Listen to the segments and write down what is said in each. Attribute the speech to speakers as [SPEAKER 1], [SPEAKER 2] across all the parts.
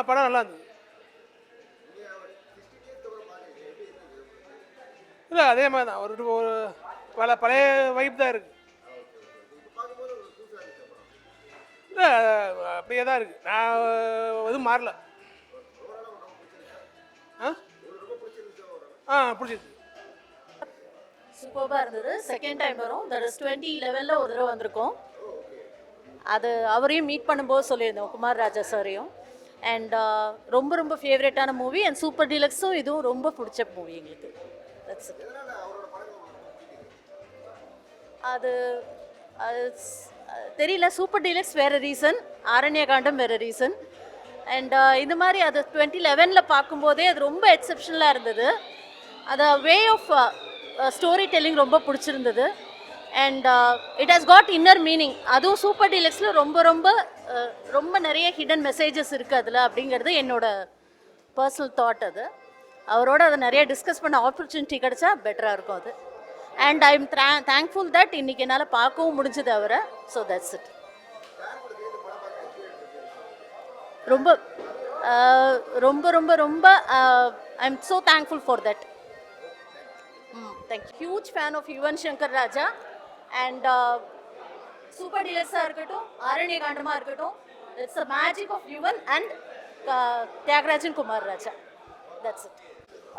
[SPEAKER 1] படம் நல்லா இருந்தது. இல்லை அதே மாதிரி தான் ஒரு பழைய வைப் தான் இருக்குது. இல்லை அப்படியே தான் இருக்குது. நான் எதுவும் மாறல. பிடிச்சிருக்கு.
[SPEAKER 2] சூப்பராக இருந்தது. செகண்ட் டைம் வரும். தட் இஸ் 2011 ஒரு தடவை வந்திருக்கோம். அது அவரையும் மீட் பண்ணும்போது சொல்லியிருந்தோம், குமார் ராஜா சாரையும். அண்ட் ரொம்ப ரொம்ப ஃபேவரட்டான மூவி. அண்ட் சூப்பர் டீலக்ஸும் இதுவும் ரொம்ப பிடிச்ச மூவி எங்களுக்கு. That's it. அது தெரியல. சூப்பர் டீலக்ஸ் வேறு ரீசன், ஆரண்யகாண்டம் வேறு ரீசன். அண்ட் இந்த மாதிரி அது 2011 பார்க்கும்போதே அது ரொம்ப எக்ஸப்ஷனலாக இருந்தது. அது வே ஆஃப் ஸ்டோரி டெல்லிங் ரொம்ப பிடிச்சிருந்தது. And it has got inner meaning. அதுவும் சூப்பர் டீலக்ஸில் ரொம்ப ரொம்ப ரொம்ப நிறைய ஹிடன் மெசேஜஸ் இருக்குது அதில் அப்படிங்கிறது என்னோட பர்சனல் தாட். அது அவரோட அதை நிறைய டிஸ்கஸ் பண்ண ஆப்பர்ச்சுனிட்டி கிடச்சா பெட்டராக இருக்கும் அது. And I am thankful that இன்றைக்கி என்னால் பார்க்கவும் முடிஞ்சது அவரை. So that's it. ரொம்ப ரொம்ப ரொம்ப ரொம்ப I am so thankful for that. Thank you. Huge fan of Yuvan Shankar Raja. And super டீலக்ஸாக இருக்கட்டும், ஆரண்யகாண்டமாக இருக்கட்டும், it's a magic of Yuvan and Thiagarajan Kumararaja. That's it.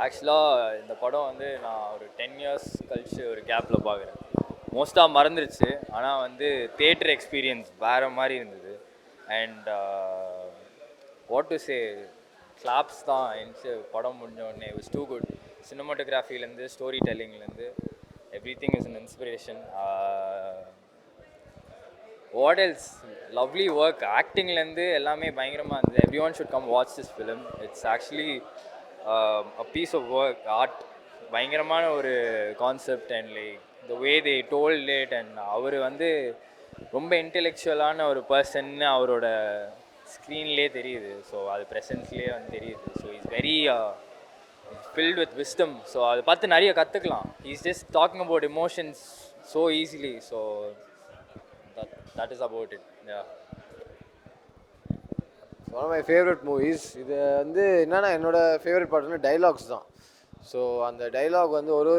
[SPEAKER 3] ஆக்சுவலாக இந்த படம் வந்து நான் ஒரு 10 இயர்ஸ் கழிச்சு ஒரு கேப்பில் பார்க்குறேன். மோஸ்ட்டாக மறந்துடுச்சு. ஆனால் வந்து தியேட்டர் எக்ஸ்பீரியன்ஸ் வேறு மாதிரி இருந்தது. And what to say, claps தான் என்ச்சு படம் முடிஞ்ச உடனே. It was too good. சினிமாட்டோகிராஃபிலேருந்து ஸ்டோரி டெல்லிங்லேருந்து everything is an inspiration. What else, lovely work. ஆக்டிங்லேருந்து எல்லாமே பயங்கரமாக இருந்தது. Everyone should come watch this film. It's actually a piece of work, art. பயங்கரமான ஒரு concept. And like the way they told it. And அவர் வந்து ரொம்ப இன்டெலெக்சுவலான ஒரு பர்சன்னு அவரோட ஸ்க்ரீன்லேயே தெரியுது. ஸோ அது ப்ரெசன்ஸ்லேயே வந்து தெரியுது. So is very filled with wisdom. So அதை பார்த்து நிறைய கற்றுக்கலாம். Is just talking about emotions so easily. So that is about it. Yeah.
[SPEAKER 4] One of my favourite movies. இது வந்து என்னென்னா என்னோடய ஃபேவரட் பார்ட் வந்து டைலாக்ஸ் தான். ஸோ அந்த டைலாக் வந்து ஒரு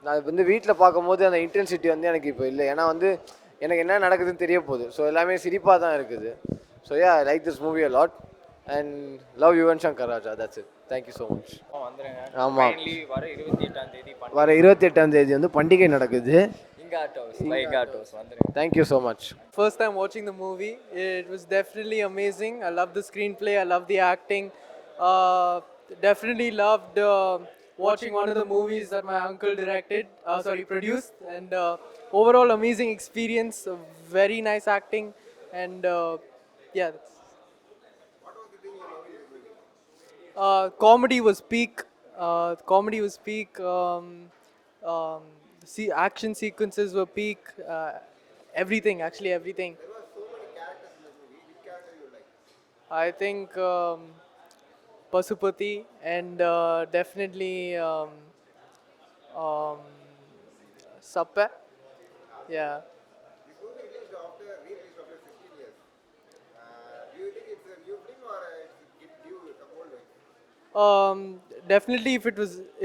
[SPEAKER 4] நான் வந்து வீட்டில் பார்க்கும்போது அந்த இன்டென்சிட்டி வந்து எனக்கு இப்போ இல்லை. ஏன்னா வந்து எனக்கு என்ன நடக்குதுன்னு தெரிய போகுது. ஸோ எல்லாமே சிரிப்பாக தான் இருக்குது. So yeah, I like this movie a lot and love Yuvan Shankar Raja. That's it. Thank you so much. ஆமாம், வர 28ஆம் தேதி வந்து பண்டிகை நடக்குது. Thank you so much.
[SPEAKER 5] First time watching the movie, it was definitely amazing. I love the screenplay, I love the acting. Definitely loved watching one of the movies that my uncle produced. And overall amazing experience, very nice acting. And yeah. Comedy was peak. Action sequences were peak. Everything. There were so many characters in the movie. Which character you like? I think Pasupati and definitely Sappe. Yeah. This movie released after 15 years. Do you think it's a new film or it due some old one? Definitely,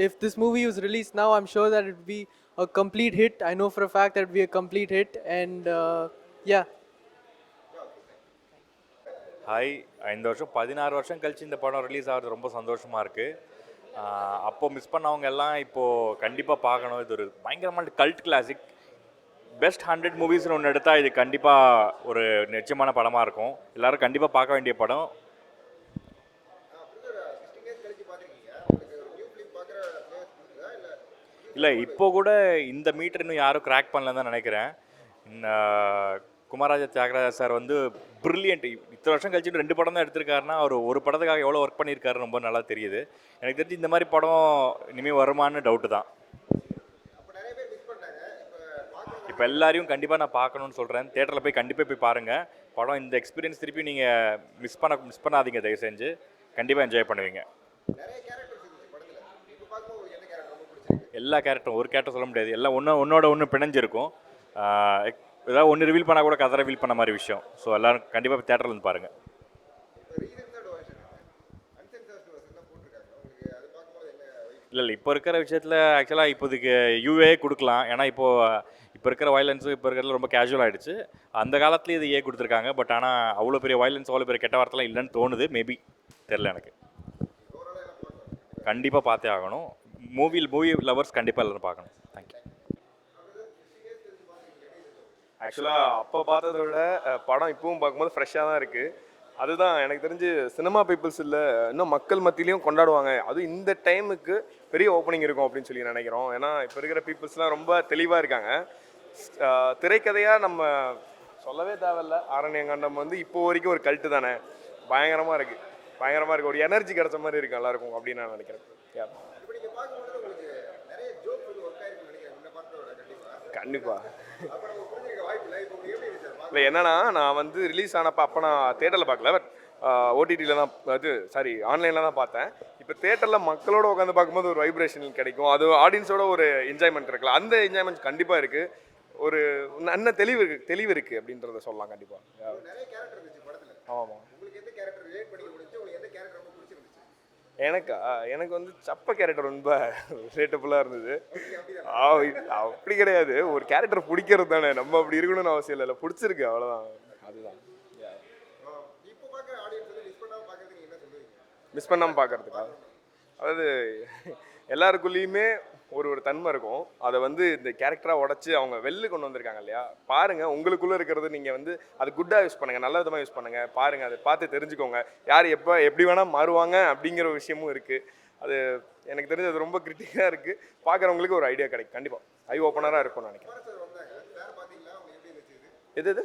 [SPEAKER 5] if this movie was released now, I'm sure that it would be a complete hit. I know for a fact that it would be a complete hit. And yeah.
[SPEAKER 6] Hi, இந்த வருஷம் 16 வருஷம் கழிச்சு இந்த படம் release ஆகிறது ரொம்ப சந்தோஷமாக இருக்குது. அப்போது மிஸ் பண்ணவங்க எல்லாம் இப்போது கண்டிப்பாக பார்க்கணும். இது ஒரு பயங்கரமான கல்ட் கிளாசிக். பெஸ்ட் 100 மூவிஸ்னு ஒன்று எடுத்தால் இது கண்டிப்பாக ஒரு நிச்சயமான படமாக இருக்கும். எல்லோரும் கண்டிப்பாக பார்க்க வேண்டிய படம். இல்லை, இப்போ கூட இந்த மீட்டர் இன்னும் யாரும் கிராக் பண்ணலன்னு தான் நினைக்கிறேன். குமாரராஜா தியாகராஜா சார் வந்து ப்ரில்லியன்ட். இத்தனை வருஷம் கழிச்சு 2 படம் தான் எடுத்திருக்காருன்னா அவர் ஒரு படத்துக்காக எவ்வளோ ஒர்க் பண்ணியிருக்காரு ரொம்ப நல்லா தெரியுது. எனக்கு தெரிஞ்சு இந்த மாதிரி படம் இனிமேல் வருமானு டவுட்டு தான். இப்போ எல்லாரையும் கண்டிப்பாக நான் பார்க்கணுன்னு சொல்கிறேன். தேட்டரில் போய் கண்டிப்பாக போய் பாருங்கள் படம். இந்த எக்ஸ்பீரியன்ஸ் திருப்பி நீங்கள் மிஸ் பண்ணாதீங்க. தயவு செஞ்சு கண்டிப்பாக என்ஜாய் பண்ணுவீங்க. எல்லா கேரக்டரும் ஒரு கேரக்டர் சொல்ல முடியாது, எல்லாம் ஒன்றோட ஒன்று பிணைஞ்சிருக்கும். ஏதாவது ஒன்று ரிவீல் பண்ணால் கூட கதை ரிவீல் பண்ண மாதிரி விஷயம். ஸோ எல்லோரும் கண்டிப்பாக தேட்டரில் வந்து பாருங்கள். இல்லை இப்போ இருக்கிற விஷயத்தில் ஆக்சுவலாக இப்போதைக்கு யூஏ கொடுக்கலாம். ஏன்னா இப்போ இருக்கிற வயலன்ஸு இப்போ இருக்கிறதுல ரொம்ப கேஷுவல் ஆகிடுச்சு. அந்த காலத்துலேயே இது கொடுத்துருக்காங்க. பட் ஆனால் அவ்வளோ பெரிய வயலன்ஸ் அவ்வளோ பெரிய கெட்ட வார்த்தைலாம் இல்லைன்னு தோணுது. மேபி தெரில எனக்கு. கண்டிப்பாக பார்த்தே ஆகணும். மூவி லவர்ஸ் கண்டிப்பாக எல்லோரும் பார்க்கணும். தேங்க்யூ.
[SPEAKER 7] ஆக்சுவலாக அப்போ பார்த்ததை விட படம் இப்பவும் பார்க்கும்போது ஃப்ரெஷ்ஷாக தான் இருக்குது. அதுதான் எனக்கு தெரிஞ்சு சினிமா பீப்புள்ஸ் இல்லை இன்னும் மக்கள் மத்தியிலையும் கொண்டாடுவாங்க. அதுவும் இந்த டைமுக்கு பெரிய ஓப்பனிங் இருக்கும் அப்படின்னு சொல்லி நினைக்கிறோம். ஏன்னா இப்போ இருக்கிற பீப்புள்ஸ்லாம் ரொம்ப தெளிவாக இருக்காங்க. திரைக்கதையாக நம்ம சொல்லவே தேவையில்ல. ஆரண்யகாண்டம் வந்து இப்போ வரைக்கும் ஒரு கல்ட்டு தானே, பயங்கரமாக இருக்குது. ஒரு எனர்ஜி கிடைச்ச மாதிரி இருக்குது எல்லாருக்கும் அப்படின்னு நான் நினைக்கிறேன். கண்டிப்பாக இல்லை, என்னன்னா நான் வந்து ரிலீஸ் ஆனப்போ அப்போ நான் தேட்டரில் பார்க்கல, பட் ஓடிடியில் தான் ஆன்லைனில் தான் பார்த்தேன். இப்போ தேட்டரில் மக்களோட உட்காந்து பார்க்கும்போது ஒரு வைப்ரேஷன் கிடைக்கும். அது ஆடியன்ஸோட ஒரு என்ஜாய்மெண்ட் இருக்குல்ல, அந்த என்ஜாய்மெண்ட் கண்டிப்பாக இருக்குது. ஒரு நல்ல தெளிவு இருக்குது அப்படின்றத சொல்லலாம் கண்டிப்பாக. ஆமாம். எனக்கு வந்து சப்ப கேரக்டர் ரொம்ப ரிலேட்டபுளாக இருந்தது. அப்படி கிடையாது, ஒரு கேரக்டர் பிடிக்கிறது தானே, நம்ம அப்படி இருக்கணும்னு அவசியம் இல்லை, பிடிச்சிருக்கு அவ்வளோதான். அதுதான் மிஸ் பண்ணாமல் பார்க்கறதுக்கா. அதாவது எல்லாருக்குள்ளேயுமே ஒரு தன்மை இருக்கும். அதை வந்து இந்த கேரக்டராக உடச்சி அவங்க வெளில கொண்டு வந்திருக்காங்க இல்லையா. பாருங்கள், உங்களுக்குள்ளே இருக்கிறது நீங்கள் வந்து அது குட்டாக யூஸ் பண்ணுங்கள், நல்ல விதமாக யூஸ் பண்ணுங்கள். பாருங்கள், அதை பார்த்து தெரிஞ்சுக்கோங்க. யார் எப்படி வேணால் மாறுவாங்க அப்படிங்கிற விஷயமும் இருக்குது. அது எனக்கு தெரிஞ்சு அது ரொம்ப கிரிட்டிக்கலாக இருக்குது. பார்க்குறவங்களுக்கு ஒரு ஐடியா கிடைக்கும். கண்டிப்பாக ஐ ஓப்பனராக இருக்கும்னு நினைக்கிறேன். எது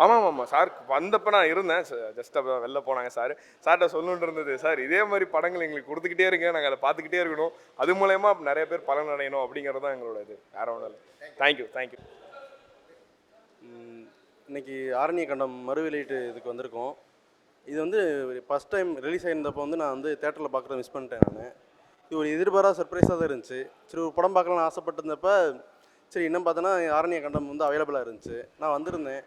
[SPEAKER 7] ஆமாம் சார் வந்தப்போ நான் இருந்தேன். ஜஸ்ட் அப்போ வெளில போனாங்க சார்கிட்ட சொல்லணுன்னு இருந்தது. சார் இதே மாதிரி படங்கள் எங்களுக்கு கொடுத்துக்கிட்டே இருங்க, நாங்கள் அதை பார்த்துக்கிட்டே இருக்கணும், அது மூலயமா நிறைய பேர் பலன் அடையணும் அப்படிங்கிறது தான் எங்களோட இது. வேறு ஒன்றும் இல்லை. தேங்க்யூ.
[SPEAKER 8] இன்றைக்கி ஆரண்யகாண்டம் மறு வெளியீட்டு இதுக்கு வந்திருக்கோம். இது வந்து ஃபஸ்ட் டைம் ரிலீஸ் ஆகியிருந்தப்போ வந்து நான் வந்து தேட்டரில் பார்க்குறத மிஸ் பண்ணிட்டேன். நான் இது ஒரு எதிர்பாராத சர்ப்ரைஸாக தான் இருந்துச்சு. சரி, ஒரு படம் பார்க்கலாம்னு ஆசைப்பட்டிருந்தப்ப சரி இன்னும் பார்த்தோன்னா ஆரண்யகாண்டம் வந்து அவைலபிளாக இருந்துச்சு. நான் வந்திருந்தேன்.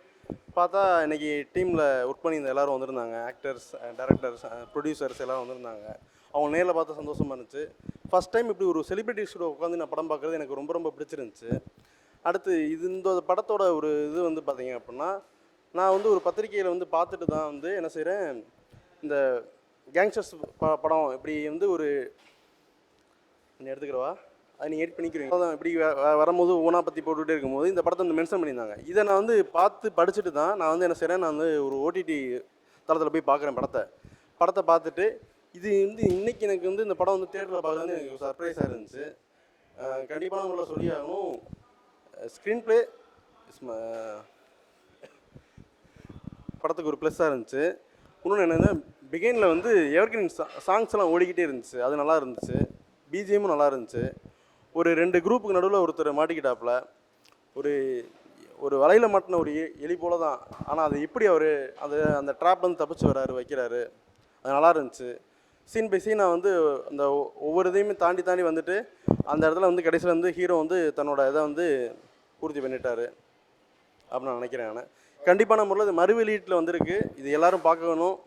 [SPEAKER 8] பார்த்தா இன்றைக்கி டீமில் ஒர்க் பண்ணியிருந்த எல்லோரும் வந்திருந்தாங்க. ஆக்டர்ஸ், டைரக்டர்ஸ், ப்ரொடியூசர்ஸ் எல்லோரும் வந்திருந்தாங்க. அவங்க நேரில் பார்த்து சந்தோஷமாக இருந்துச்சு. ஃபஸ்ட் டைம் இப்படி ஒரு செலிபிரிட்டிஸோட உட்காந்து நான் படம் பார்க்குறது எனக்கு ரொம்ப பிடிச்சிருந்துச்சு. அடுத்து இந்த படத்தோட ஒரு இது வந்து பார்த்தீங்க அப்படின்னா, நான் வந்து ஒரு பத்திரிக்கையில் வந்து பார்த்துட்டு தான் வந்து என்ன செய்கிறேன், இந்த கேங்ஸ்டர்ஸ் படம் இப்படி வந்து ஒரு எடுத்துக்கிறவா அதை நீங்கள் எடிட் பண்ணிக்கிறீங்க. அதான் இப்படி வரும்போது ஓனா பற்றி போட்டுகிட்டே இருக்கும்போது இந்த படத்தை வந்து மென்ஷன் பண்ணியிருந்தாங்க. இதை நான் வந்து படிச்சுட்டு தான் நான் வந்து என்ன செய்கிறேன், நான் வந்து ஒரு ஓடிடி தளத்தில் போய் பார்க்குறேன் படத்தை பார்த்துட்டு இது வந்து இன்றைக்கி எனக்கு வந்து இந்த படம் வந்து தேட்டரில் பார்க்குறது எனக்கு ஒரு சர்ப்ரைஸாக இருந்துச்சு. கண்டிப்பாக உங்களை சொல்லி ஆகணும். ஸ்க்ரீன் ப்ளே படத்துக்கு ஒரு ப்ளஸ்ஸாக இருந்துச்சு. இன்னொன்று என்னென்னா, பிகைனில் வந்து எவர்கிரீன் சாங்ஸ்லாம் ஓடிக்கிட்டே இருந்துச்சு. அது நல்லா இருந்துச்சு. பிஜிஎம்மும் நல்லா இருந்துச்சு. ஒரு 2 குரூப்புக்கு நடுவில் ஒருத்தர் மாட்டிக்கிட்டாப்புல, ஒரு வலையில் மாட்டின ஒரு எலி போல தான். ஆனால் அது எப்படி அவர் அந்த ட்ராப் வந்து தப்பிச்சு வைக்கிறாரு. அது நல்லா இருந்துச்சு. சீன் பை சீனாக வந்து அந்த ஒவ்வொரு இதையுமே தாண்டி வந்துட்டு அந்த இடத்துல வந்து கடைசியில் வந்து ஹீரோ வந்து தன்னோட இதை வந்து பூர்த்தி பண்ணிட்டார் அப்படின்னு நான் நினைக்கிறேன். நான் கண்டிப்பான முறையில் இது மறு வெளியீட்டில் வந்திருக்கு. இது எல்லோரும் பார்க்கணும்.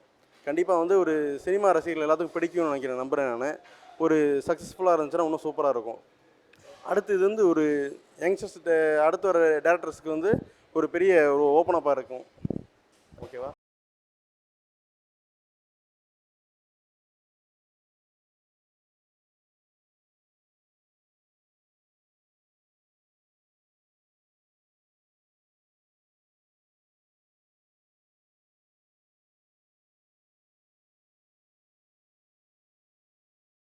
[SPEAKER 8] கண்டிப்பாக வந்து ஒரு சினிமா ரசிகர்கள் எல்லாத்துக்கும் பிடிக்கும்னு நினைக்கிறேன், நம்புகிறேன் நான். ஒரு சக்ஸஸ்ஃபுல்லாக இருந்துச்சுன்னா இன்னும் சூப்பராக இருக்கும். அடுத்து இது வந்து ஒரு யங்ஸ்டர்ஸ் அடுத்து வர டேரக்டர்ஸ்க்கு வந்து ஒரு பெரிய ஒரு ஓப்பன் அப்பாக இருக்கும்.